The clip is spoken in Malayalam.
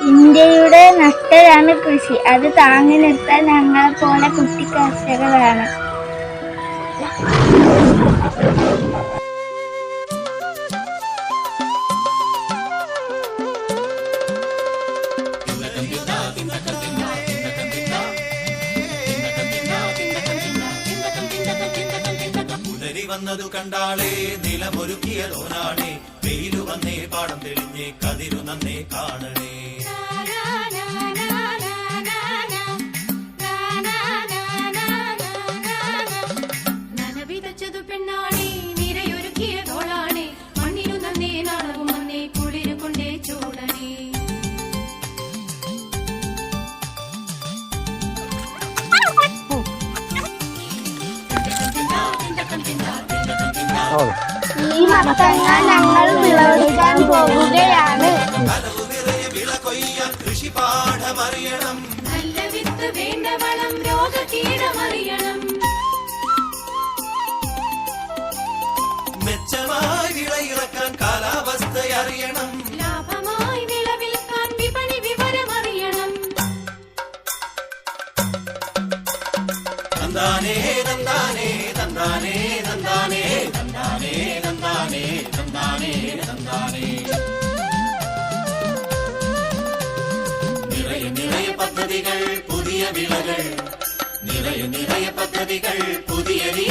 ഇന്ത്യയുടെ നട്ടലാണ് കൃഷി. അത് താങ്ങി നിർത്താൻ ഞങ്ങളെപ്പോലെ കുട്ടി കർഷകർ വേണം. വന്നതു കണ്ടാളേ നിലമൊരുക്കിയതോനാണേ വെയിലു വന്നേ പാടം തെളിഞ്ഞേ കതിരു നന്നേ കാണണേ. നനവിതച്ചതു പെണ്ണാണേ നിരയൊരുക്കിയതോളാണേ മണ്ണിനു നന്നേ നാളവും വന്നേ കുളിരു കൊണ്ടേ ചൂടണേ. ഈ മത്തങ്ങ ഞങ്ങൾ വിളവെടുക്കാൻ പോകുകയാണ്. കൃഷി പാഠമറിയണം. നല്ല വിത്ത് വേണ്ട വളം രോഗകീടമറിയണം. മെച്ചമായി വിളയിറക്കാൻ കാലാവസ്ഥ അറിയണം. ലാഭമായി വിളവിൽക്കാൻ വിപണി വിവരമറിയണം. തന്താനേ തന്താനേ തന്താനേ തന്താനേ തന്താനേ തന്താനേ തന്താനേ തന്താനേ. നിറയെ നിറയെ പദ്ധതികൾ പുതിയ വിളകൾ. നിറയെ നിറയെ പദ്ധതികൾ പുതിയ